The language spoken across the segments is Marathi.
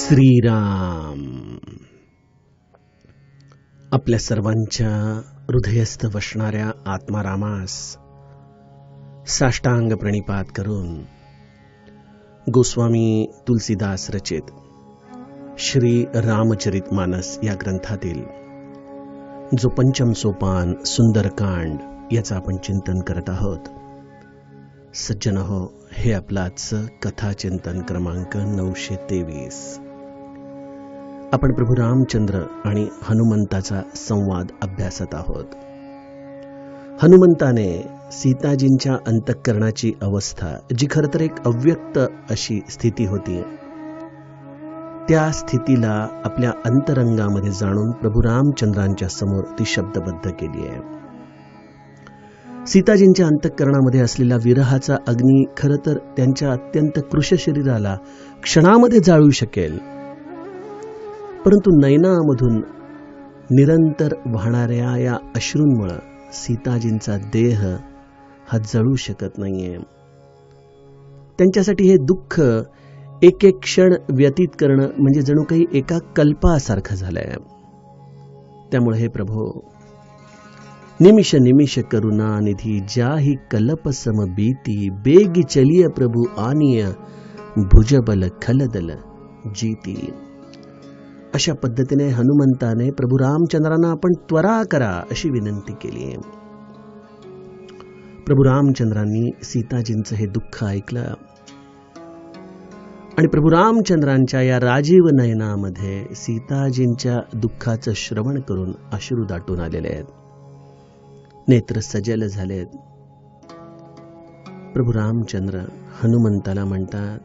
श्रीराम आपल्या सर्वांच्या हृदयस्थ वसणाऱ्या आत्मारामास साष्टांग प्रणिपात करून गोस्वामी तुलसीदास रचित श्री रामचरित मानस या ग्रंथातील जो पंचम सोपान सुंदरकांड याचं आपण चिंतन करत आहोत. सज्जन हो, हे आपलाच कथा चिंतन क्रमांक 923. आपण प्रभू रामचंद्र आणि हनुमंताचा संवाद अभ्यासत आहोत. हनुमंताने सीताजींच्या अंतःकरणाची अवस्था, जी खरं तर एक अव्यक्त अशी स्थिती होती, त्या स्थितीला आपल्या अंतरंगामध्ये जाणून प्रभू रामचंद्रांच्या समोर ती शब्दबद्ध केली आहे. सीताजींच्या अंतःकरणामध्ये असलेला विरहाचा अग्नी खरं तर त्यांच्या अत्यंत कृश शरीराला क्षणामध्ये जाळू शकेल, परंतु नयनामधून निरंतर वाहणाऱ्या या अश्रूंमुळे सीताजींचा देह हा जळू शकत नाहीये. त्यांच्यासाठी हे दुःख एक एक क्षण व्यतीत करणं म्हणजे जणू काही एका कल्पासारखं झालंय. त्यामुळे हे प्रभो, निमिष निमिष करुणा निधी जाही कल्प सम बीती, बेगी चलिय प्रभु आनिय भुजबल खलदल जीती. अशा पद्धतीने हनुमंताने प्रभू रामचंद्रांना आपण त्वरा करा अशी विनंती केली. प्रभू रामचंद्रांनी सीताजींचं हे दुःख ऐकलं आणि प्रभू रामचंद्रांच्या या राजीव नयनामध्ये सीताजींच्या दुःखाचं श्रवण करून अश्रू दाटून आलेले आहेत, नेत्र सजल झालेत. प्रभू रामचंद्र हनुमंताला म्हणतात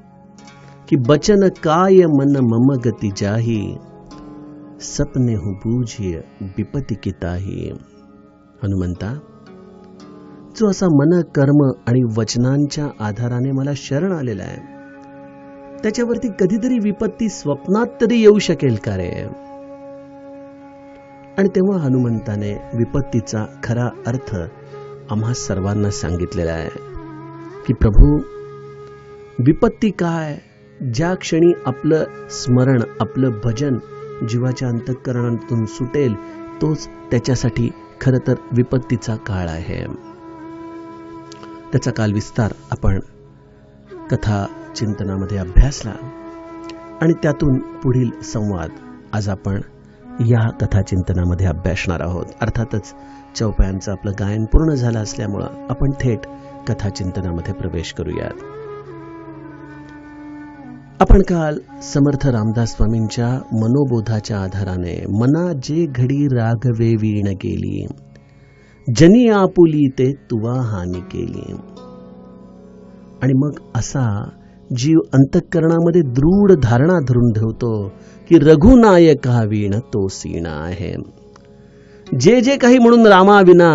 की बचन काय मन मम गती जाही, सपने हूँ बूझिय विपत्ति की ताही. हनुमंता, जो असा मन कर्म आणि वचनांच्या आधाराने मला शरण आलेला आहे, त्याच्यावरती कधीतरी विपत्ती स्वप्नात तरी येऊ शकेल का रे? आणि तेव्हा हनुमंताने विपत्तीचा खरा अर्थ आम्हा सर्वांना सांगितलेला आहे की प्रभू, विपत्ती काय? ज्या क्षणी आपलं स्मरण, आपलं भजन जीवाच्या अंतःकरणातून सुटेल, तोच त्याच्यासाठी खरं तर विपत्तीचा काळ आहे. त्याचा काल विस्तार आपण कथा चिंतनामध्ये अभ्यासला आणि त्यातून पुढील संवाद आज आपण या कथा चिंतनामध्ये अभ्यासणार आहोत. अर्थातच चौपायांचं आपलं गायन पूर्ण झालं असल्यामुळं आपण थेट कथा चिंतनामध्ये प्रवेश करूयात. आपण काल समर्थ रामदास स्वामींच्या मनोबोधाच्या आधाराने मना जे घडी राघवे वीण गेली, जनी आपुली ते तुवा हानी केली, आणि मग असा जीव अंतःकरणामध्ये दृढ धारणा धरून ठेवतो की रघुनायका वीण तो सीण आहे. जे जे काही म्हणून रामाविना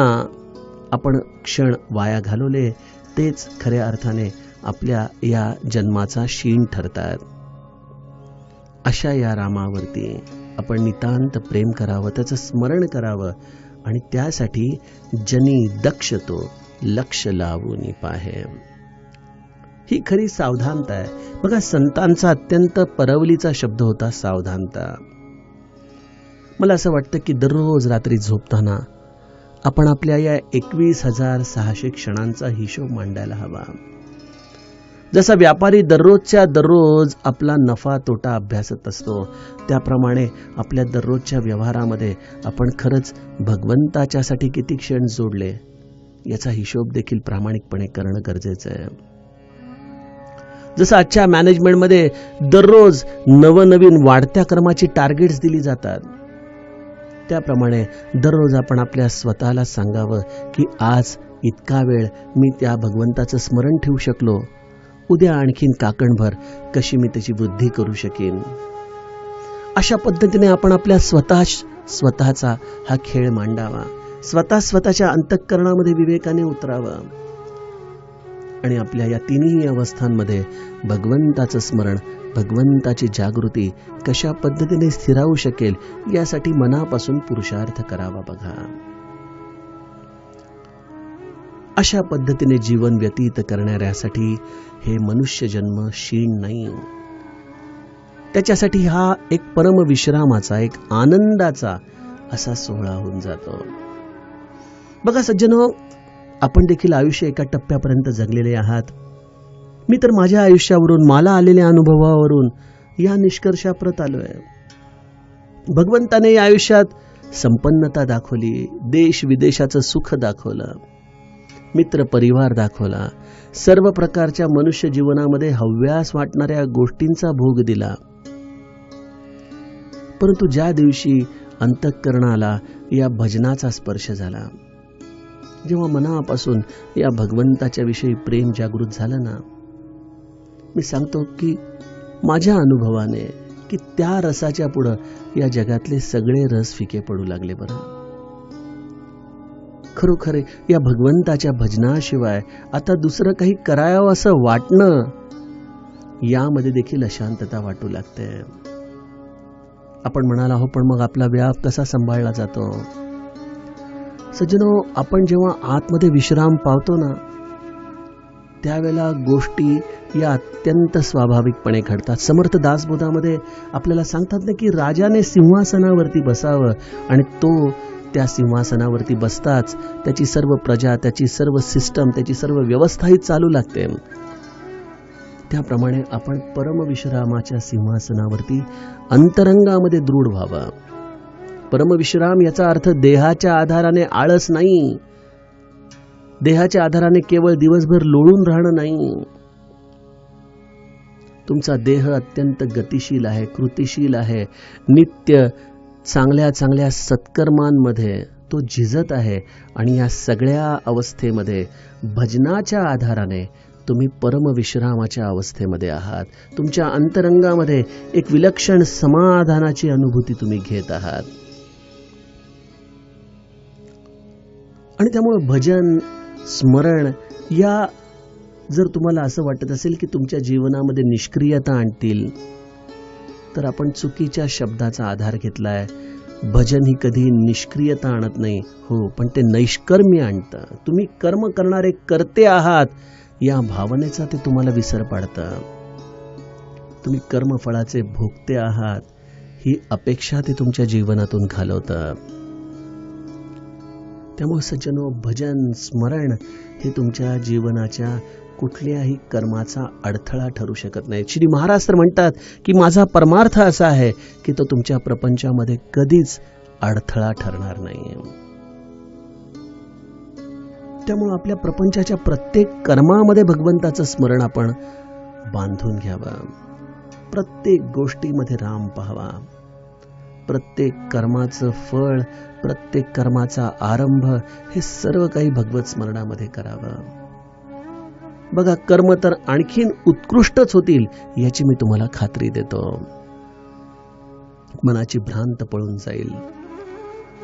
आपण क्षण वाया घालवले, तेच खऱ्या अर्थाने आपल्या या जन्माचा शीण ठरतात. अशा या रामावरती आपण नितांत प्रेम करावं, त्याचं स्मरण करावं, आणि त्यासाठी जनी दक्ष तो लक्ष लावून पाहे. ही खरी सावधानता आहे. बघा, संतांचा अत्यंत परवलीचा शब्द होता सावधानता. मला असं वाटतं की दररोज रात्री झोपताना आपण आपल्या या 21,600 क्षणांचा हिशोब मांडायला हवा. जसा व्यापारी दररोजच्या दररोज आपला नफा तोटा अभ्यासत असतो, त्याप्रमाणे आपल्या दररोजच्या व्यवहारामध्ये आपण खरंच भगवंताच्यासाठी किती क्षण जोडले याचा हिशोब देखील प्रामाणिकपणे करणं गरजेचं आहे. जसं आजच्या मॅनेजमेंटमध्ये दररोज नवनवीन वाढत्या क्रमाची टार्गेट्स दिली जातात, त्याप्रमाणे दररोज आपण आपल्या स्वतःला सांगावं की आज इतका वेळ मी त्या भगवंताचं स्मरण ठेवू शकलो, उद्या आणखीन काकणभर कशी मी त्याची वृद्धी करू शकेन. अशा पद्धतीने आपण आपल्या स्वतःचा हा खेळ मांडावा, स्वतःच्या अंतःकरणामध्ये विवेकाने उतरावं, आणि आपल्या या तिन्ही अवस्थांमध्ये भगवंताचं स्मरण, भगवंताची जागृती कशा पद्धतीने स्थिरावू शकेल यासाठी मनापासून पुरुषार्थ करावा. बघा, अशा पद्धतीने जीवन व्यतीत करणाऱ्यासाठी हे मनुष्य जन्म शीण नाही. त्याच्यासाठी हा एक परमविश्रामाचा, एक आनंदाचा असा सोहळा होऊन जातो. बघा सज्जनो, आपण देखील आयुष्य एका टप्प्यापर्यंत जगलेले आहात. मी तर माझ्या आयुष्यावरून, मला आलेल्या अनुभवावरून या निष्कर्षाप्रत आलोय. भगवंताने या आयुष्यात संपन्नता दाखवली, देश विदेशाचं सुख दाखवलं, मित्र परिवार दाखवला, सर्व प्रकारच्या मनुष्य जीवनामध्ये हव्यास वाटणाऱ्या गोष्टींचा भोग दिला. परंतु ज्या दिवशी अंतःकरणाला या भजनाचा स्पर्श झाला, जेव्हा मनापासून या भगवंताच्या विषयी प्रेम जागृत झालं ना, मी सांगतो की माझ्या अनुभवाने की त्या रसाच्या पुढं या जगातले सगळे रस फिके पडू लागले. बरं, खरोखर या भगवंताच्या भजनाशिवाय आता दुसरं काही करावं असं वाटणं, यामध्ये देखील अशांतता वाटू लागते. आपण म्हणाला हो, पण मग आपला व्याप कसा सांभाळला जातो? सज्जनो, आपण जेव्हा आतमध्ये विश्राम पावतो ना, त्यावेळेला गोष्टी या अत्यंत स्वाभाविकपणे घडतात. समर्थ दासबोधामध्ये आपल्याला सांगतात ना की राजाने सिंहासनावरती बसावं आणि तो त्या सिंहासनावरती बसताच त्याची सर्व प्रजा, त्याची सर्व सिस्टम, त्याची सर्व व्यवस्थाही चालू लागते. त्याप्रमाणे आपण परमविश्रामाच्या सिंहासनावरती अंतरंगामध्ये दृढ व्हावं. परमविश्राम याचा अर्थ देहाच्या आधाराने आळस नाही, देहाच्या आधाराने केवळ दिवसभर लोळून राहणं नाही. तुमचा देह अत्यंत गतिशील आहे, कृतिशील आहे, नित्य चांगल्या चांगल्या सत्कर्मांमध्ये तो झिजत आहे आणि या सगळ्या अवस्थेमध्ये भजनाच्या आधाराने तुम्ही परमविश्रामाच्या अवस्थेमध्ये आहात. तुमच्या अंतरंगामध्ये एक विलक्षण समाधानाची अनुभूती तुम्ही घेत आहात. आणि त्यामुळे भजन, स्मरण या जर तुम्हाला असं वाटत असेल की तुमच्या जीवनामध्ये निष्क्रियता आणतील, तर आपण चुकीच्या शब्दाचा आधार घेतलाय. भजन ही कधी निष्क्रियता आणत नाही, हो, पण ते नैष्कर्म्य आणतं. तुम्ही कर्म करणारे कर्ते आहात या भावनेचा ते तुम्हाला विसर पाडतं. तुम्ही कर्मफळाचे भोगते आहात ही अपेक्षा ते तुमच्या जीवनातून घालवतं. त्यामुळे सज्जनो, भजन, स्मरण हे तुमच्या जीवनाच्या कुठल्याही कर्माचा अडथळा ठरू शकत नाही. श्री महाराज तर म्हणतात की माझा परमार्थ असा आहे की तो तुमच्या प्रपंचामध्ये कधीच अडथळा ठरणार नाही. त्यामुळे आपल्या प्रपंचाच्या प्रत्येक कर्मामध्ये भगवंताचं स्मरण आपण बांधून घ्यावं. प्रत्येक गोष्टीमध्ये राम पाहावा. प्रत्येक कर्माचं फळ, प्रत्येक कर्माचा आरंभ हे सर्व काही भगवत स्मरणामध्ये करावं. बघा, कर्म तर आणखीन उत्कृष्टच होतील याची मी तुम्हाला खात्री देतो. मनाची भ्रांत पळून जाईल,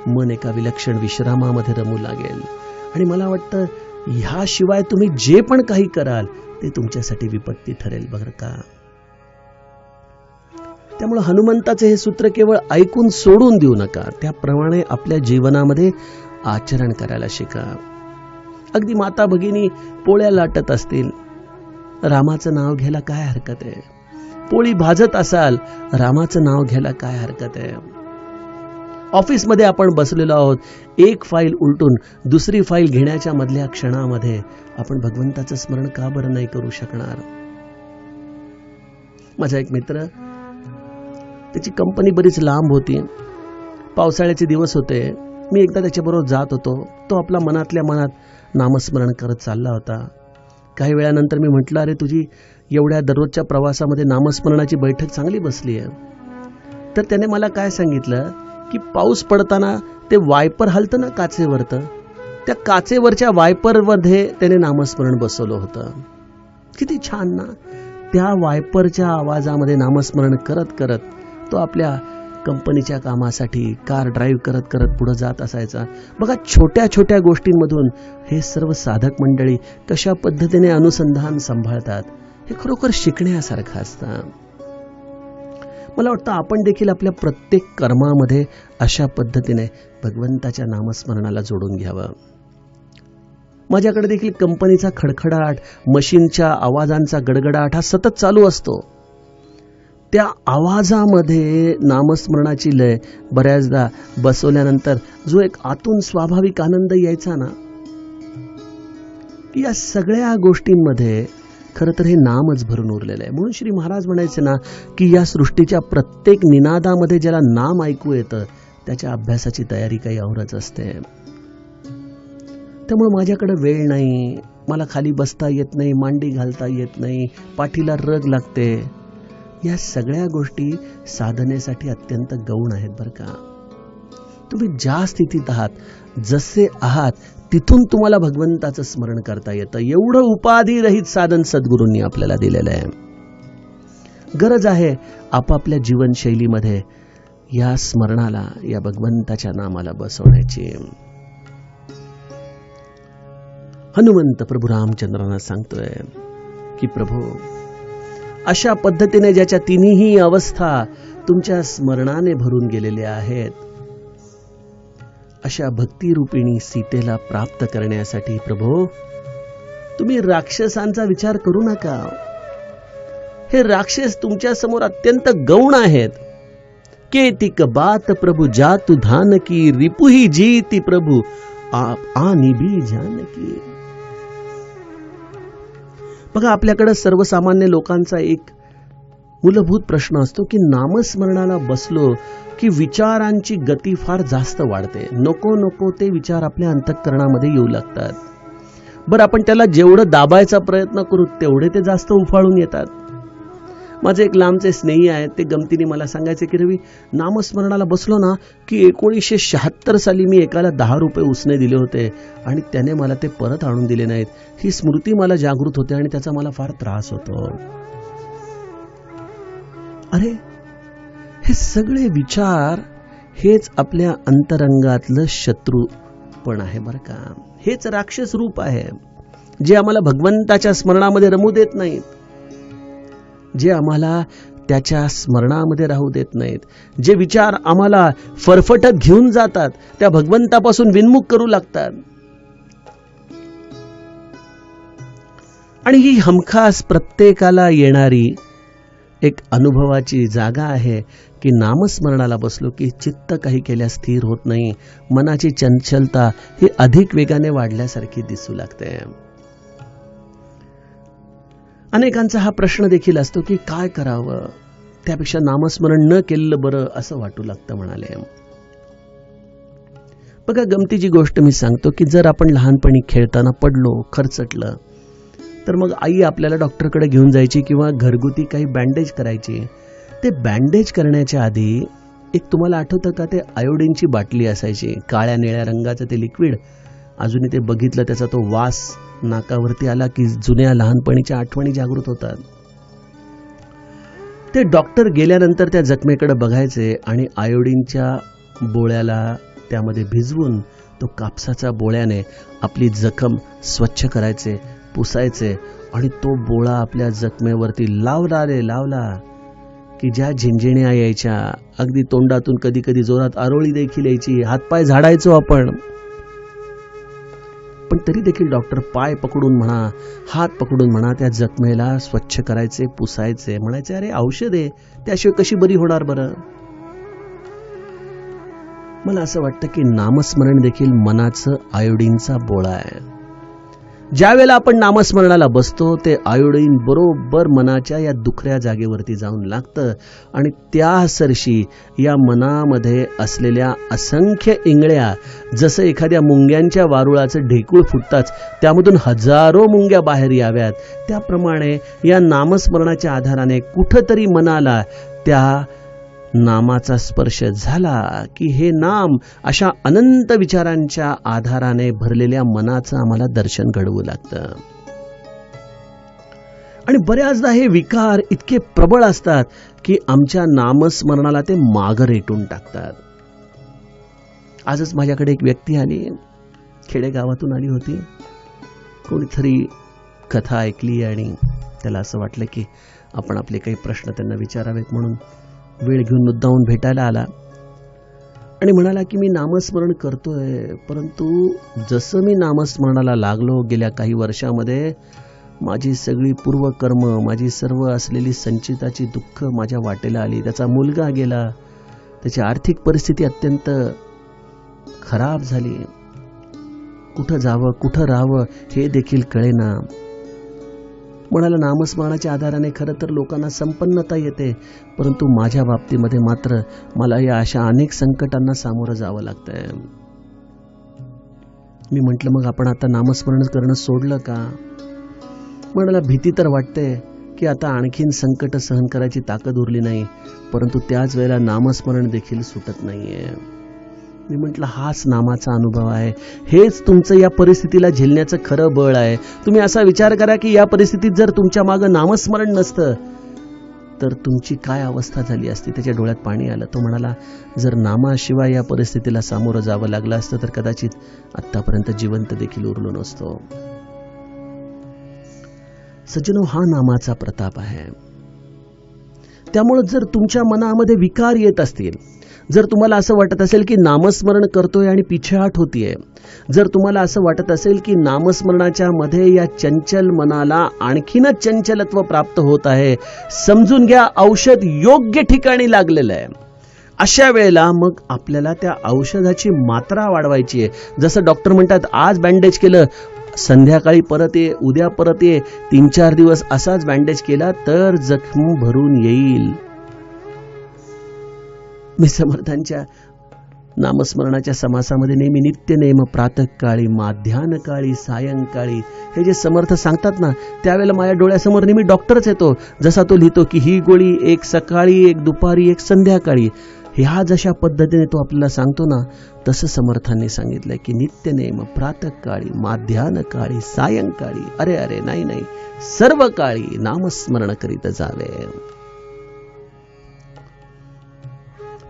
मन एका विलक्षण विश्रामामध्ये रमू लागेल आणि मला वाटतं ह्याशिवाय तुम्ही जे पण काही कराल ते तुमच्यासाठी विपत्ती ठरेल बरं का. त्यामुळे हनुमंताचे हे सूत्र केवळ ऐकून सोडून देऊ नका, त्याप्रमाणे आपल्या जीवनामध्ये आचरण करायला शिका. अगदी माता भगिनी पोळ्या लाटत असतील, रामाचं नाव घ्यायला काय हरकत आहे? पोळी भाजत असाल, रामाचं नाव घ्यायला काय हरकत आहे? ऑफिसमध्ये आपण बसलेलो आहोत, एक फाईल उलटून दुसरी फाईल घेण्याच्या मधल्या क्षणामध्ये आपण भगवंताचं स्मरण का बरं नाही करू शकणार? माझा एक मित्र, त्याची कंपनी बरीच लांब होती, पावसाळ्याचे दिवस होते. मी एकदा त्याच्याबरोबर जात होतो. तो आपला मनातल्या मनात नामस्मरण करत चालला होता. काही वेळानंतर मी म्हटलं, अरे तुझी एवढ्या दररोजच्या प्रवासामध्ये नामस्मरणाची बैठक चांगली बसली आहे. तर त्याने मला काय सांगितलं की पाऊस पडताना ते वायपर हलतं ना काचेवरतं, त्या काचेवरच्या वायपरमध्ये त्याने नामस्मरण बसवलं होतं. किती छान ना. त्या वायपरच्या आवाजामध्ये नामस्मरण करत करत तो आपल्या कंपनीच्या कामासाठी कार ड्राईव्ह करत करत पुढे जात असायचा. बघा, छोट्या छोट्या गोष्टींमधून हे सर्व साधक मंडळी कशा पद्धतीने अनुसंधान सांभाळतात हे खरोखर शिकण्यासारखं असतं. मला वाटतं आपण देखील आपल्या प्रत्येक कर्मामध्ये अशा पद्धतीने भगवंताच्या नामस्मरणाला जोडून घ्यावं. माझ्याकडे देखील कंपनीचा खडखडाट, मशीनच्या आवाजांचा गडगडाट हा सतत चालू असतो. त्या आवाजामध्ये नामस्मरणाची लय बऱ्याचदा बसवल्यानंतर जो एक आतून स्वाभाविक आनंद यायचा ना, या सगळ्या गोष्टींमध्ये खरं तर हे नामच भरून उरलेलं आहे. म्हणून श्री महाराज म्हणायचे ना की या सृष्टीच्या प्रत्येक निनादामध्ये ज्याला नाम ऐकू येतं त्याच्या अभ्यासाची तयारी काही औरच असते. त्यामुळे माझ्याकडे वेळ नाही, मला खाली बसता येत नाही, मांडी घालता येत नाही, पाठीला रग लागते, या सगळ्या गोष्टी साधनेसाठी अत्यंत गौण आहेत बरं का. तुम्ही ज्या स्थितीत आहात, जसे आहात तिथून तुम्हाला भगवंताचं स्मरण करता येतं. एवढं उपाधी रहित साधन सद्गुरूंनी आपल्याला दिलेलं आहे. गरज आहे आपापल्या जीवनशैलीमध्ये या स्मरणाला, या भगवंताच्या नामाला बसवण्याची. हनुमंत प्रभू रामचंद्रांना सांगतोय की प्रभू, अशा पद्धतीने ज्याच्या तिन्ही अवस्था तुमच्या स्मरणाने भरून गेलेल्या आहेत, अशा भक्तिरूपिणी सीतेला प्राप्त करण्यासाठी प्रभू तुम्ही राक्षसांचा विचार करू नका. हे राक्षस तुमच्या समोर अत्यंत गौण आहेत. केतिक बात प्रभु जातु धान की, रिपुही जीती प्रभु आप आनी भी जानकी. बघा, आपल्याकडे सर्वसामान्य लोकांचा एक मूलभूत प्रश्न असतो की नामस्मरणाला बसलो की विचारांची गती फार जास्त वाढते. नको नको ते विचार आपल्या अंतःकरणामध्ये येऊ लागतात. बरं, आपण त्याला जेवढं दाबायचा प्रयत्न करू तेवढे ते जास्त उफाळून येतात. माझे एक लांबचे स्नेही आहेत, ते गमतीने मला सांगायचे की रवी, नामस्मरणाला बसलो ना की 1976 साली मी एकाला 10 रुपये उसने दिले होते आणि त्याने मला ते परत आणून दिले नाहीत. ही स्मृती मला जागृत होते आणि त्याचा मला फार त्रास होतो. अरे, हे सगळे विचार हेच आपल्या अंतरंगातलं शत्रूपण आहे बरं का. हेच राक्षस रूप आहे जे आम्हाला भगवंताच्या स्मरणामध्ये रमू देत नाहीत, जे आम्हाला त्याच्या स्मरणामध्ये राहू देत नाहीत, जे विचार आम्हाला फरफटत घेऊन जातात, त्या भगवंतापासून विन्मुख करू लागतात. आणि ही हमखास प्रत्येकाला येणारी एक अनुभवाची जागा आहे की नामस्मरणाला बसलो की चित्त काही केल्या स्थिर होत नाही. मनाची चंचलता ही अधिक वेगाने वाढल्यासारखी दिसू लागते. अनेकांचा हा प्रश्न देखील असतो की काय करावं, त्यापेक्षा नामस्मरण न केलेलं बरं असं वाटू लागतं म्हणाले. बघा, गमतीची गोष्ट मी सांगतो की जर आपण लहानपणी खेळताना पडलो, खरचटलं, तर मग आई आपल्याला डॉक्टरकडे घेऊन जायची किंवा घरगुती काही बँडेज करायची. ते बँडेज करण्याच्या आधी एक तुम्हाला आठवतं का, ते आयोडीनची बाटली असायची, काळ्या निळ्या रंगाचं ते लिक्विड. अजूनही ते बघितलं, त्याचा तो वास नाकावरती आला की जुन्या लहानपणीच्या आठवणी जागृत होतात. ते डॉक्टर गेल्यानंतर त्या जखमेकडे बघायचे आणि आयोडीनच्या बोळ्याला त्यामध्ये भिजवून तो कापसाच्या बोळ्याने आपली जखम स्वच्छ करायचे, पुसायचे आणि तो बोळा आपल्या जखमेवरती लावला की ज्या झिंझिण्या यायच्या, अगदी तोंडातून कधी कधी जोरात आरोळी देखील यायची, हातपाय झाडायचो आपण. पण तरी देखील डॉक्टर पाय पकडून म्हणा, हात पकडून म्हणा, त्या जखमेला स्वच्छ करायचे, पुसायचे, म्हणायचे अरे औषध आहे, त्याशिवाय कशी बरी होणार बरं. मला असं वाटतं की नामस्मरण देखील मनाचं आयोडीनचा बोळा आहे. ज्यावेळेला आपण नामस्मरणाला बसतो ते आयोडीन बरोबर मनाच्या या दुखऱ्या जागेवरती जाऊन लागतं आणि त्या सरशी या मनामध्ये असलेल्या असंख्य इंगळ्या, जसं एखाद्या मुंग्यांच्या वारुळाचं ढेकूळ फुटताच त्यामधून हजारो मुंग्या बाहेर याव्यात, त्याप्रमाणे या नामस्मरणाच्या आधाराने कुठंतरी मनाला त्या नामाचा स्पर्श झाला की हे नाम अशा अनंत विचारांच्या आधाराने भरलेल्या मनाचं आम्हाला दर्शन घडवू लागतं. आणि बऱ्याचदा हे विकार इतके प्रबळ असतात की आमच्या नामस्मरणाला ते मागं रेटून टाकतात. आजच माझ्याकडे एक व्यक्ती आली, खेडेगावातून आली होती. कोणीतरी कथा ऐकली आणि त्याला असं वाटलं की आपण आपले काही प्रश्न त्यांना विचारावेत, म्हणून वेळ घेऊन मुद्दाहून भेटायला आला आणि म्हणाला की मी नामस्मरण करतोय, परंतु जसं मी नामस्मरणाला लागलो गेल्या काही वर्षामध्ये माझी सगळी पूर्वकर्म, माझी सर्व असलेली संचिताची दुःख माझ्या वाटेला आली. त्याचा मुलगा गेला, त्याची आर्थिक परिस्थिती अत्यंत खराब झाली. कुठं जावं, कुठं राहावं हे देखील कळेना. म्हणाला नामस्मरणाच्या आधाराने खरं तर लोकांना संपन्नता येते, परंतु माझ्या बाबतीमध्ये मात्र मला या अशा अनेक संकटांना सामोरं जावं लागतंय. मी म्हटलं मग आपण आता नामस्मरण करणं सोडलं का? म्हणाला भीती तर वाटते की आता आणखीन संकट सहन करायची ताकद उरली नाही, परंतु त्याच वेळेला नामस्मरण देखील सुटत नाहीये. मी म्हटलं हाच नामाचा अनुभव आहे, हेच तुमचं या परिस्थितीला झेलण्याचं खरं बळ आहे. तुम्ही असा विचार करा की या परिस्थितीत जर तुमच्या मागं नामस्मरण नसतं तर तुमची काय अवस्था झाली असती. त्याच्या डोळ्यात पाणी आलं. तो म्हणाला जर नामाशिवाय या परिस्थितीला सामोरं जावं लागलं असतं तर कदाचित आतापर्यंत जिवंत देखील उरलो नसतो. सज्जनो, हा नामाचा प्रताप आहे. त्यामुळे जर तुमच्या मनामध्ये विकार येत असतील, जर तुम्हाला असं वाटत असेल की नामस्मरण करतोय आणि पिछेहाट होतीये, जर तुम्हाला असं वाटत असेल की नामस्मरणाच्या मध्ये या चंचल मनाला आणखीनच चंचलत्व प्राप्त होत आहे, समजून घ्या औषध योग्य ठिकाणी लागलेलं आहे. अशा वेळेला मग आपल्याला त्या औषधाची मात्रा वाढवायची आहे. जसं डॉक्टर म्हणतात आज बँडेज केलं, संध्याकाळी परत ये, उद्या परत ये, 3-4 दिवस असाच बँडेज केला तर जखम भरून येईल. मी समर्थांच्या नामस्मरणाच्या समासामध्ये नेहमी नित्य नेम प्रातःकाळी, माध्यान्हकाळी, सायंकाळी हे जे समर्थ सांगतात ना, त्यावेळेला माझ्या डोळ्यासमोर नेहमी डॉक्टरच येतो. जसा तो लिहितो की ही गोळी एक सकाळी, एक दुपारी, एक संध्याकाळी. ह्या जशा पद्धतीने तो आपल्याला सांगतो ना, तसं समर्थांनी सांगितलंय की नित्य नेम प्रातःकाळी, माध्यान्हकाळी, सायंकाळी, अरे अरे नाही, सर्व काळी नामस्मरण करीत जावे.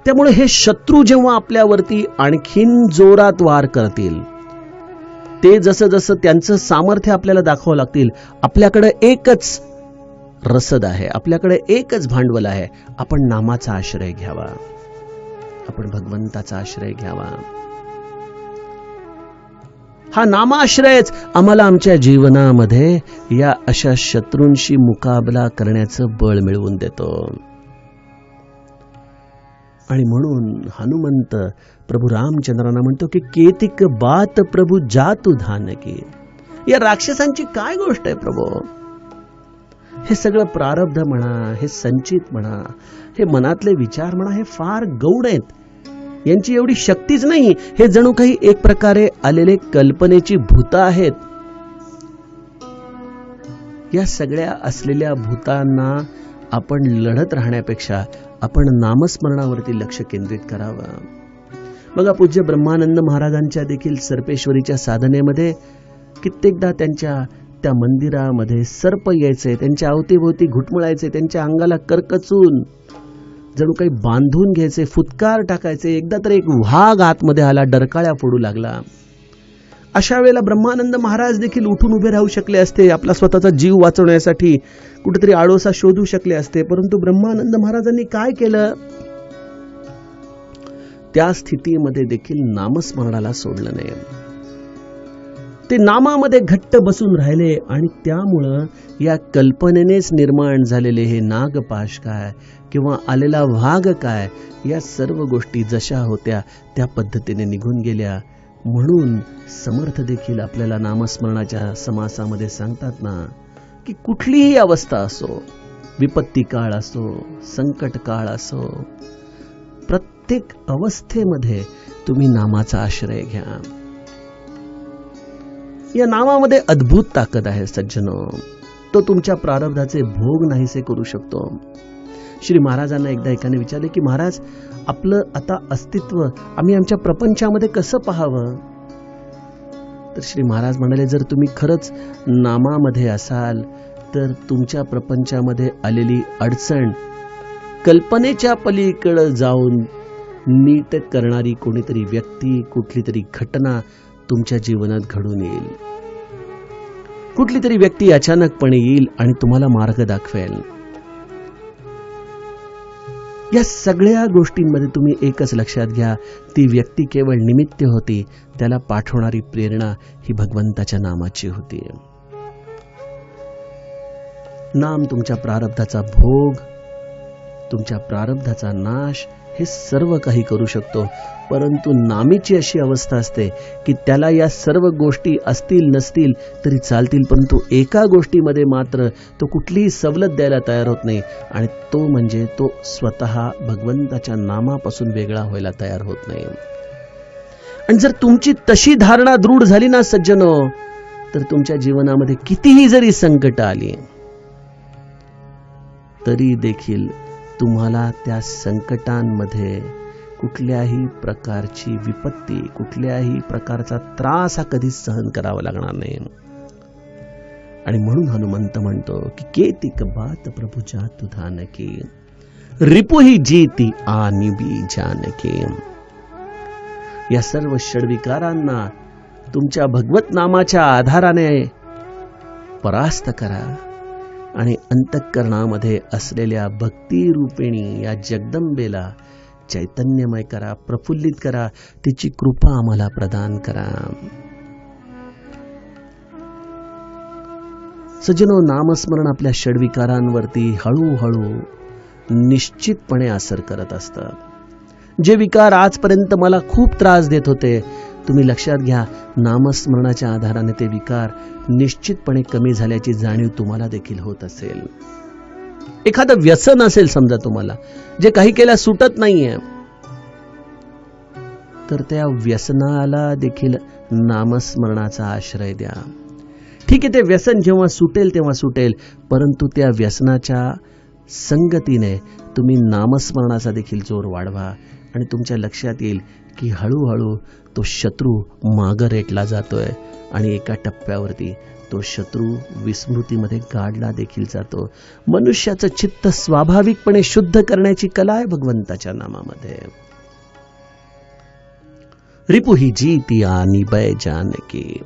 त्यामुळे हे शत्रू जेव्हा आपल्यावरती आणखीन जोरात वार करतील, ते जसं जसं त्यांचं सामर्थ्य आपल्याला दाखवावं लागतील, आपल्याकडे एकच रसद आहे, आपल्याकडे एकच भांडवल आहे. आपण नामाचा आश्रय घ्यावा, आपण भगवंताचा आश्रय घ्यावा. हा नामाश्रयच आम्हाला आमच्या जीवनामध्ये या अशा शत्रूंशी मुकाबला करण्याचं बळ मिळवून देतो. आणि म्हणून हनुमंत प्रभू रामचंद्रांना म्हणतो की केतिक बात प्रभू जातु धान की. या राक्षसांची काय गोष्ट आहे प्रभू? हे सगळं प्रारब्ध म्हणा, हे संचित म्हणा, हे मनातले विचार म्हणा, हे फार गौण आहेत. यांची एवढी शक्तीच नाही. हे जणू काही एक प्रकारे आलेले कल्पनेची भूत आहेत. या सगळ्या असलेल्या भूतांना आपण लढत राहण्यापेक्षा आपण नामस्मरणावरती लक्ष केंद्रित करावं. बघा, पूज्य ब्रह्मानंद महाराजांच्या देखील सर्पेश्वरीच्या साधनेमध्ये कित्येकदा त्यांच्या त्या मंदिरामध्ये सर्प यायचे, त्यांच्या अवतीभोवती घुटमळायचे, त्यांच्या अंगाला करकचून जणू काही बांधून घ्यायचे, फुतकार टाकायचे. एकदा तर एक वाघ आतमध्ये आला, डरकाळ्या फोडू लागला. अशा वेळेला ब्रह्मानंद महाराज देखील उठून उभे राहू शकले असते, आपला स्वतःचा जीव वाचवण्यासाठी कुठेतरी आडोसा शोधू शकले असते. परंतु ब्रह्मानंद महाराजांनी काय केलं? त्या स्थितीमध्ये देखील नामस्मरणाला सोडलं नाही. ते नामामध्ये घट्ट बसून राहिले आणि त्यामुळं या कल्पनेनेच निर्माण झालेले हे नागपाश काय किंवा आलेला वाघ काय, या सर्व गोष्टी जशा होत्या त्या पद्धतीने निघून गेल्या. म्हणून समर्थ देखील आपल्याला नामस्मरणाच्या समासामध्ये सांगतात ना की कुठलीही अवस्था असो, विपत्ती काळ असो, संकट काळ असो, प्रत्येक अवस्थेमध्ये तुम्ही नामाचा आश्रय घ्या. या नामामध्ये अद्भुत ताकद आहे सज्जनो. तो तुमच्या प्रारब्धाचे भोग नाहीसे करू शकतो. श्री महाराजांना एकदा एकाने विचारले की महाराज, आपलं आता अस्तित्व आम्ही आमच्या प्रपंचामध्ये कसं पाहावं? तर श्री महाराज म्हणाले, जर तुम्ही खरंच नामामध्ये असाल तर तुमच्या प्रपंचामध्ये आलेली अडचण कल्पनेच्या पलीकडे जाऊन नीट करणारी कोणीतरी व्यक्ती, कुठली तरी घटना तुमच्या जीवनात घडून येईल. कुठली तरी व्यक्ती अचानकपणे येईल आणि तुम्हाला मार्ग दाखवेल. या सगळ्या गोष्टींमध्ये तुम्ही एकच लक्षात घ्या, ती व्यक्ती केवळ निमित्त होती, त्याला पाठवणारी प्रेरणा ही भगवंताच्या नामाची होती. नाम तुमच्या प्रारब्धाचा भोग, तुमच्या प्रारब्धाचा नाश हे सर्व काही करू शकतो. परंतु नामीची अशी अवस्था असते की त्याला या सर्व गोष्टी असतील नसतील तरी चालतील, परंतु एका गोष्टीमध्ये मात्र तो कुठलीही सवलत द्यायला तयार होत नाही, आणि तो म्हणजे तो स्वतः भगवंताच्या नामापासून वेगळा व्हायला तयार होत नाही. आणि जर तुमची तशी धारणा दृढ झाली ना सज्जनो, तर तुमच्या जीवनामध्ये कितीही जरी संकट आली तरी देखील तुम्हाला त्या संकटांमध्ये कुठल्याही प्रकारची विपत्ती, कुठल्याही प्रकारचा त्रास हा कधीच सहन करावा लागणार नाही. आणि म्हणून हनुमंत म्हणतो की केतिक बात प्रभु जातु धानकी, रिपुही जीती आनिबी जानकी. या सर्व षड्विकारांना तुमच्या भगवत नामाच्या आधाराने परास्त करा आणि अंतःकरणामध्ये असलेल्या भक्ती रूपिणी या जगदंबेला चैतन्यमय करा, प्रफुल्लित करा, तिची कृपा आम्हाला प्रदान करा. सज्जनो, नामस्मरण आपल्या षड्विकारांवरती हळूहळू निश्चितपणे असर करत असतं. जे विकार आजपर्यंत मला खूप त्रास देत होते, तुम्ही लक्षात घ्या, नामस्मरणाच्या आधाराने ते विकार निश्चितपणे कमी झाल्याची जाणीव तुम्हाला देखील होत असेल. एखादं व्यसन असेल समजा तुम्हाला, जे काही केल्या सुटत नाहीये, तर त्या व्यसनाला देखील नामस्मरणाचा आश्रय द्या. ठीक आहे, ते व्यसन जेव्हा सुटेल तेव्हा सुटेल, परंतु त्या व्यसनाच्या संगतीने तुम्ही नामस्मरणाचा देखील जोर वाढवा आणि तुमच्या लक्षात येईल की हळूहळू तो शत्रू मागं रेटला जातोय आणि एका टप्प्यावरती तो शत्रू विस्मृतीमध्ये गाडला देखील जातो. मनुष्याचं चित्त स्वाभाविकपणे शुद्ध करण्याची कला आहे भगवंताच्या नामामध्ये. रिपुही जीती आणि बै जानकी.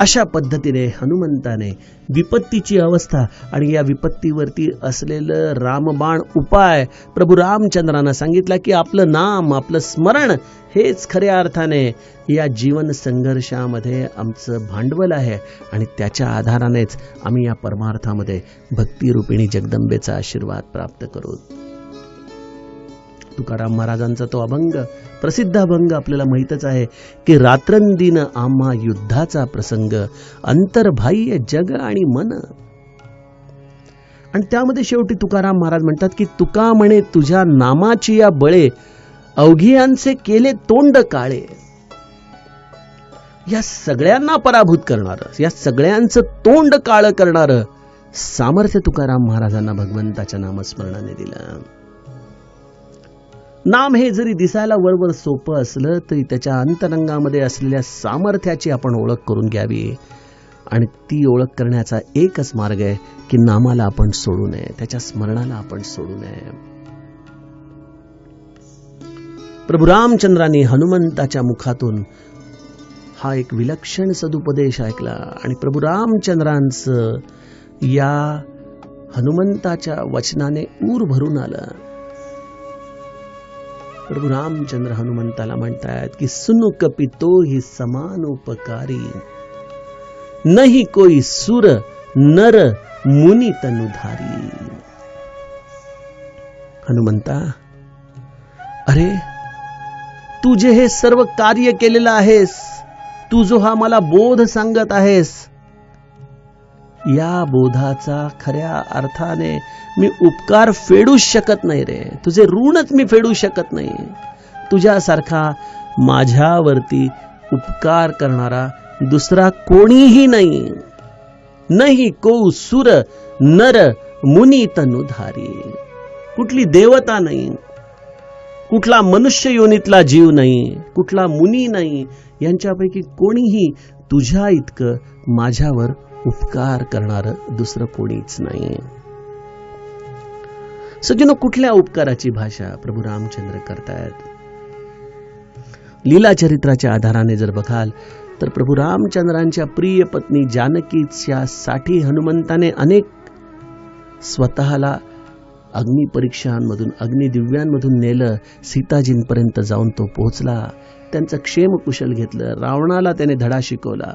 अशा पद्धतीने हनुमंताने विपत्तीची अवस्था आणि या विपत्तीवरती असलेलं रामबाण उपाय प्रभू रामचंद्रांना सांगितला की आपलं नाम, आपलं स्मरण हेच खऱ्या अर्थाने या जीवन संघर्षामध्ये आमचं भांडवल आहे आणि त्याच्या आधारानेच आम्ही या परमार्थामध्ये भक्तिरूपिणी जगदंबेचा आशीर्वाद प्राप्त करू. तुकाराम महाराजांचा तो अभंग, प्रसिद्ध अभंग आपल्याला माहीतच आहे की रात्रंदिन आम्हा युद्धाचा प्रसंग, अंतर्बाह्य जग आणि मन. आणि त्यामध्ये शेवटी तुकाराम महाराज म्हणतात की तुका म्हणे तुझ्या नामाची या बळे, अवघियांचे केले तोंड काळे. या सगळ्यांना पराभूत करणारं, या सगळ्यांचं तोंड काळं करणारं सामर्थ्य तुकाराम महाराजांना भगवंताच्या नामस्मरणाने दिलं. नाम हे जरी दिसायला वरवर सोपं असलं तरी त्याच्या अंतरंगामध्ये असलेल्या सामर्थ्याची आपण ओळख करून घ्यावी, आणि ती ओळख करण्याचा एकच मार्ग आहे की नामाला आपण सोडू नये, त्याच्या स्मरणाला आपण सोडू नये. प्रभू रामचंद्रांनी हनुमंताच्या मुखातून हा एक विलक्षण सदुपदेश ऐकला आणि प्रभू रामचंद्रांचं या हनुमंताच्या वचनाने ऊर भरून आलं. प्रभु रामचंद्र हनुमंताला म्हणतात की सुनु कपितो ही समानोपकारी, नहीं कोई सुर नर मुनी तनुधारी. हनुमंता, अरे तू जे हे सर्व कार्य केलेलं आहेस, तू जो हा मला बोध सांगत आहेस, या बोधाचा खऱ्या अर्थाने मी उपकार फेडूच शकत नाही रे. तुझे ऋणच मी फेडू शकत नाही. तुझ्यासारखा माझ्यावरती उपकार करणारा दुसरा कोणीही नाही. नाही को सुर नर मुनी तनुधारी. कुठली देवता नाही, कुठला मनुष्य योनीतला जीव नाही, कुठला मुनी नाही, यांच्यापैकी कोणीही तुझ्या इतकं माझ्यावर उपकार करणारं दुसरं कोणीच नाही. सज्जनो, कुठल्या उपकाराची भाषा प्रभू रामचंद्र करतायत? लीला चरित्राच्या आधाराने जर बघाल तर प्रभू रामचंद्रांच्या प्रिय पत्नी जानकीच्या साठी हनुमंताने अनेक स्वतःला अग्निपरीक्षांमधून, अग्निदिव्यांमधून नेलं. सीताजींपर्यंत जाऊन तो पोहोचला, त्यांचं क्षेम कुशल घेतलं, रावणाला त्याने धडा शिकवला.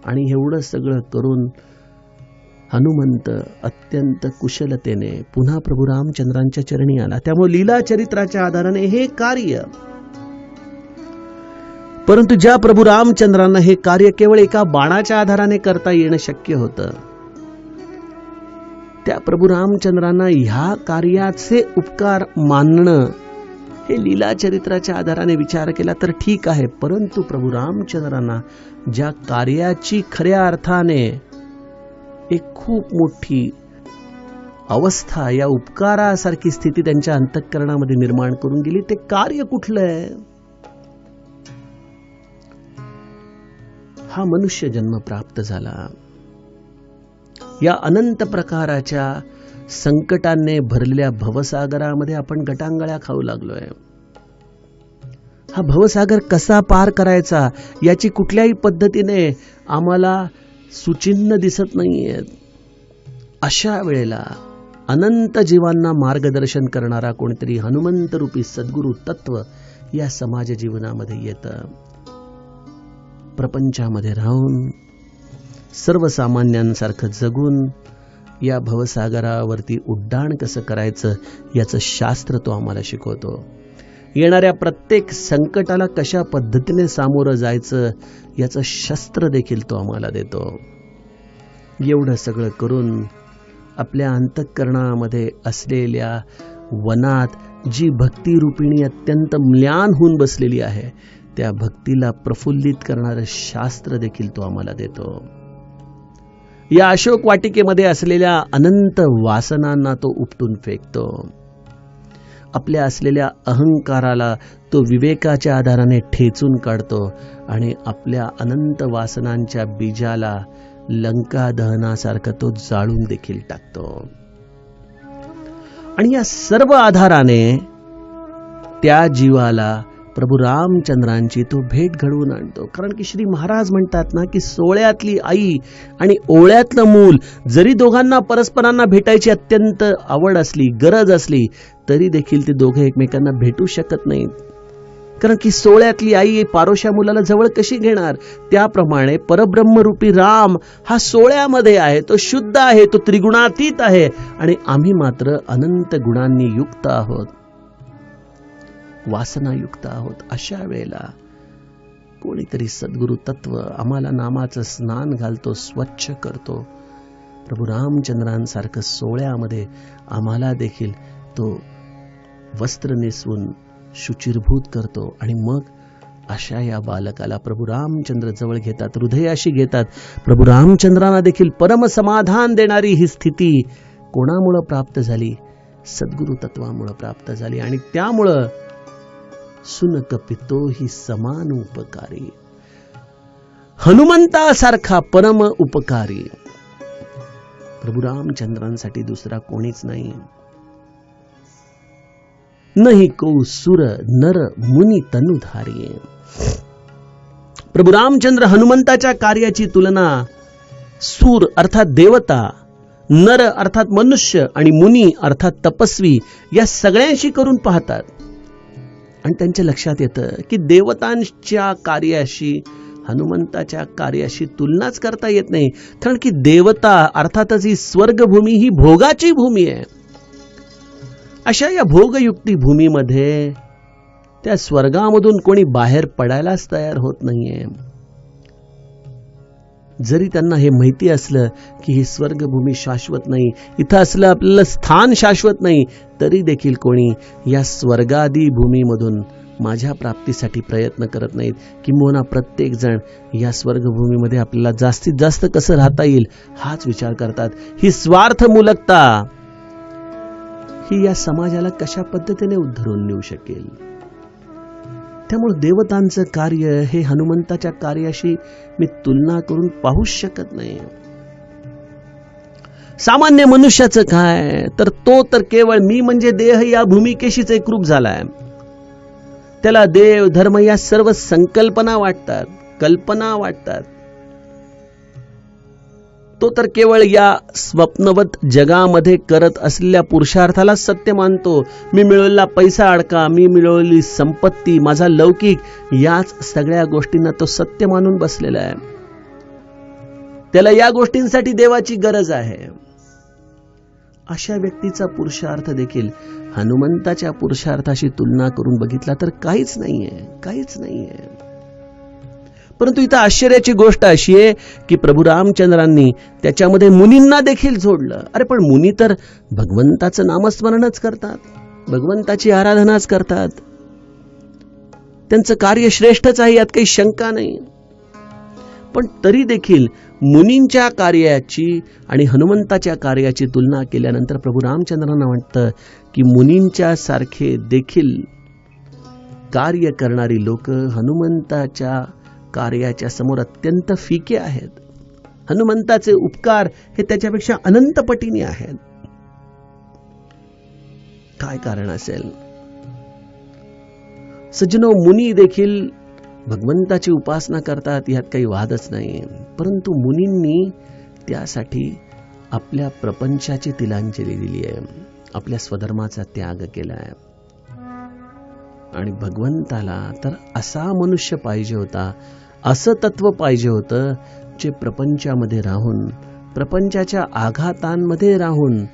आणि एवढं सगळं करून हनुमंत अत्यंत कुशलतेने पुन्हा प्रभू रामचंद्रांच्या चरणी आला. त्यामुळे लीला चरित्राच्या आधाराने हे कार्य, परंतु ज्या प्रभू रामचंद्रांना हे कार्य केवळ एका बाणाच्या आधाराने करता येणं शक्य होतं, त्या प्रभू रामचंद्रांना ह्या कार्याचे उपकार मानणं हे लीला चरित्राच्या आधाराने विचार केला तर ठीक आहे. परंतु प्रभू रामचंद्रांना ज्या कार्याची खऱ्या अर्थाने एक खूप मोठी अवस्था, या उपकारासारखी स्थिती त्यांच्या अंतःकरणामध्ये निर्माण करून गेली, ते कार्य कुठलं आहे? हा मनुष्य जन्म प्राप्त झाला. या अनंत प्रकाराच्या संकटांनी भरलेल्या भवसागरामध्ये आपण गटांगळ्या खाऊ लागलोय. हा भवसागर कसा पार करायचा याची कुठल्याही पद्धतीने आम्हाला सुचिन्ह दिसत नाहीये. अशा वेळेला अनंत जीवांना मार्गदर्शन करणारा कोणतरी हनुमंत रूपी सद्गुरु तत्व या समाज जीवनामध्ये येतं. प्रपंचामध्ये राहून सर्वसामान्यांसारखं जगून या भवसागरावरती उड्डाण कसं करायचं याचं शास्त्र तो आम्हाला शिकवतो. येणाऱ्या प्रत्येक संकटाला कशा पद्धतीने सामोरं जायचं याचं शस्त्र देखील तो आम्हाला देतो. एवढं सगळं करून आपल्या अंतःकरणामध्ये असलेल्या वनात जी भक्तिरूपिणी अत्यंत म्लान होऊन बसलेली आहे, त्या भक्तीला प्रफुल्लित करणारं शास्त्र देखील तो आम्हाला देतो. या अशोक वाटिकेमध्ये असलेल्या अनंत वासनांना तो उपटून फेकतो. आपल्या असलेल्या अहंकाराला तो विवेकाच्या आधाराने ठेचून काढतो आणि आपल्या अनंत वासनांच्या बीजाला लंका दहनासारखं तो जाळून देखील टाकतो. आणि या सर्व आधाराने त्या जीवाला प्रभू रामचंद्रांची तो भेट घडवून आणतो. कारण की श्री महाराज म्हणतात ना की सोहळ्यातली आई आणि ओळ्यातलं मूल जरी दोघांना परस्परांना भेटायची अत्यंत आवड असली, गरज असली, तरी देखील ते दोघे एकमेकांना भेटू शकत नाहीत. कारण की सोहळ्यातली आई पारोशा मुलाला जवळ कशी घेणार, त्याप्रमाणे परब्रह्मरूपी राम हा सोहळ्यामध्ये आहे, तो शुद्ध आहे, तो त्रिगुणातीत आहे आणि आम्ही मात्र अनंत गुणांनी युक्त आहोत, वासनायुक्त आहोत. अशा वेळेला कोणीतरी सद्गुरु तत्व आम्हाला नामाचं स्नान घालतो, स्वच्छ करतो. प्रभू रामचंद्रांसारखं सोहळ्यामध्ये आम्हाला देखील तो वस्त्र नेसवून शुचिरभूत करतो आणि मग अशा या बालकाला प्रभू रामचंद्र जवळ घेतात, हृदयाशी घेतात. प्रभू रामचंद्रांना देखील परम समाधान देणारी ही स्थिती कोणामुळे प्राप्त झाली? सद्गुरु तत्वामुळे प्राप्त झाली. आणि त्यामुळं सुनक पितो ही समान उपकारी, हनुमंतासारखा परम उपकारी प्रभू रामचंद्रांसाठी दुसरा कोणीच नाही. नहीं को सुर नर मुनी तनुधारी. प्रभू रामचंद्र हनुमंताच्या कार्याची तुलना सूर अर्थात देवता, नर अर्थात मनुष्य आणि मुनी अर्थात तपस्वी या सगळ्यांशी करून पाहतात. आणि त्यांच्या लक्षात येतं की देवतांच्या कार्याशी हनुमंताच्या कार्याशी तुलनाच करता येत नाही. कारण की देवता अर्थातच ही स्वर्गभूमी ही भोगाची भूमी आहे. अशा या भोगयुक्ती भूमीमध्ये त्या स्वर्गामधून कोणी बाहेर पडायलाच तयार होत नाहीये. जरी त्यांना हे माहिती असलं की ही स्वर्गभूमी शाश्वत नाही, इथं असलं आपल्याला स्थान शाश्वत नाही, तरी देखील कोणी या स्वर्गादी भूमीमधून माझ्या प्राप्तीसाठी प्रयत्न करत नाहीत. किंबहुना प्रत्येक जण या स्वर्गभूमीमध्ये आपल्याला जास्तीत जास्त कसं राहता येईल हाच विचार करतात. ही स्वार्थमूलकता ही या समाजाला कशा पद्धतीने उद्धरून नेऊ शकेल? त्यामुळे देवतांचं कार्य हे हनुमंताच्या कार्याशी मी तुलना करून पाहूच शकत नाही. सामान्य मनुष्याचं काय, तर तो तर केवळ मी म्हणजे देह या भूमिकेशीच एकरूप झालाय. त्याला देव धर्म या सर्व संकल्पना वाटतात, कल्पना वाटतात. तो तर केवळ या स्वप्नवत जगामध्ये करत असलेल्या पुरुषार्थाला सत्य मानतो. मी मिळवलेला पैसा अडका, मी मिळवलेली संपत्ती, माझा लौकिक, याच सगळ्या गोष्टींना तो सत्य मानून बसलेला आहे. त्याला या गोष्टींसाठी देवाची गरज आहे. अशा व्यक्तीचा पुरुषार्थ देखील हनुमंताच्या पुरुषार्थाशी तुलना करून बघितला तर काहीच नाहीये. परंतु इथं आश्चर्याची गोष्ट अशी आहे की प्रभू रामचंद्रांनी त्याच्यामध्ये मुनींना देखील जोडलं. अरे पण मुनी तर भगवंताचं नामस्मरणच करतात, भगवंताची आराधनाच करतात, त्यांचं कार्य श्रेष्ठच आहे, यात काही शंका नाही. पण तरी देखील मुनींच्या कार्याची आणि हनुमंताच्या कार्याची तुलना केल्यानंतर प्रभू रामचंद्रांना वाटतं की मुनींच्या सारखे देखील कार्य करणारी लोक हनुमंताच्या कार्याच्या समोर अत्यंत फिके आहेत. हनुमंताचे उपकार हे त्याच्यापेक्षा अनंत पटीने आहेत. काय कारण असेल? सज्जनो, मुनी देखील भगवंताची उपासना करतात, यात काही वादच नाही. परंतु मुनींनी त्यासाठी आपल्या प्रपंचाची तिलांजली दिली आहे, आपल्या स्वधर्माचा त्याग केला आहे. आणि भगवंताला तर असा मनुष्य पाहिजे होता, असं तत्व पाहिजे होतं जे प्रपंचामध्ये राहून, प्रपंचाच्या आघातांमध्ये राहून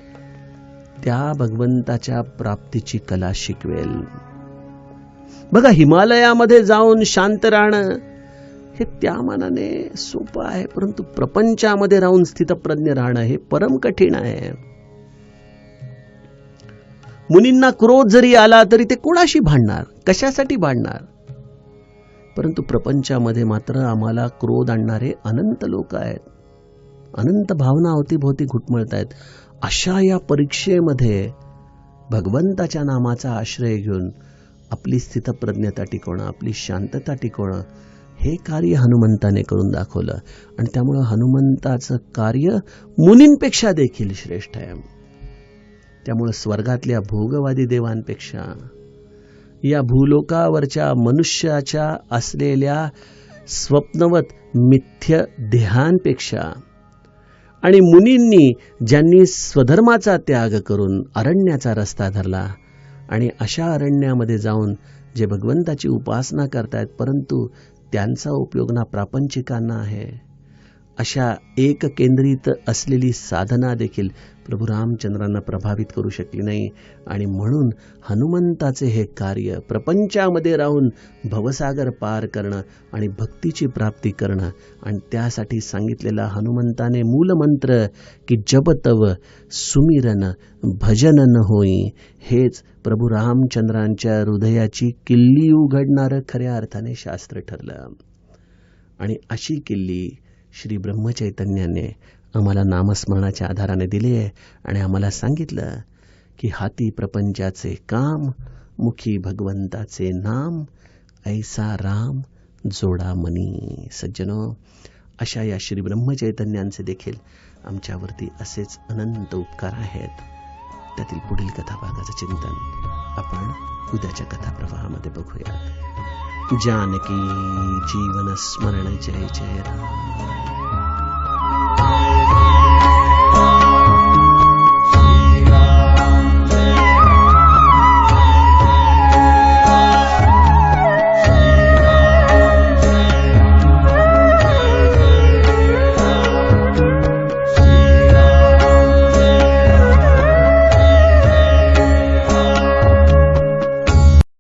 त्या भगवंताच्या प्राप्तीची कला शिकवेल. बघा, हिमालयामध्ये जाऊन शांत राहणं हे त्या मानाने सोपं आहे, परंतु प्रपंचामध्ये राहून स्थितप्रज्ञ राहणं हे परम कठीण आहे. मुनींना क्रोध जरी आला तरी ते कोणाशी भांडणार, कशासाठी भांडणार? परंतु प्रपंचामध्ये मात्र आम्हाला क्रोध आणणारे अनंत लोक आहेत, अनंत भावना अवतीभोवती घुटमळत आहेत. अशा या परीक्षेमध्ये भगवंताच्या नामाचा आश्रय घेऊन आपली स्थितप्रज्ञता टिकवणं, आपली शांतता टिकवणं हे कार्य हनुमंताने करून दाखवलं. आणि त्यामुळं हनुमंताचं कार्य मुनींपेक्षा देखील श्रेष्ठ आहे. त्यामुळं स्वर्गातल्या भोगवादी देवांपेक्षा, या भूलोकावरच्या मनुष्याच्या असलेल्या स्वप्नवत मिथ्य देहांपेक्षा, आणि मुनींनी ज्यांनी स्वधर्माचा त्याग करून अरण्याचा रस्ता धरला आणि अशा अरण्यामध्ये जाऊन जे भगवंताची उपासना करतायत, परंतु त्यांचा उपयोग ना प्रापंचिकांना आहे, अशा एक केंद्रित असलेली साधना देखील प्रभू रामचंद्रांना प्रभावित करू शकली नाही. आणि म्हणून हनुमंताचे हे कार्य प्रपंचामध्ये राहून भवसागर पार करणं आणि भक्तीची प्राप्ती करणं, आणि त्यासाठी सांगितलेला हनुमंताने मूलमंत्र की जप तव सुमिरन भजन न होई, हेच प्रभू रामचंद्रांच्या हृदयाची किल्ली उघडणारं खऱ्या अर्थाने शास्त्र ठरलं. आणि अशी किल्ली श्री ब्रह्मचैतन्याने आम्हाला नामस्मरणाच्या आधाराने दिली आहे. आणि आम्हाला सांगितलं की हाती प्रपंचाचे काम, मुखी भगवंताचे नाम, ऐसा राम जोडा मनी. सज्जनो, अशा या श्री ब्रह्मचैतन्यांचे देखील आमच्यावरती असेच अनंत उपकार आहेत. त्यातील पुढील कथाभागाचं चिंतन आपण उद्याच्या कथाप्रवाहामध्ये बघूया. जानकी जीवन स्मरण जय जय राम.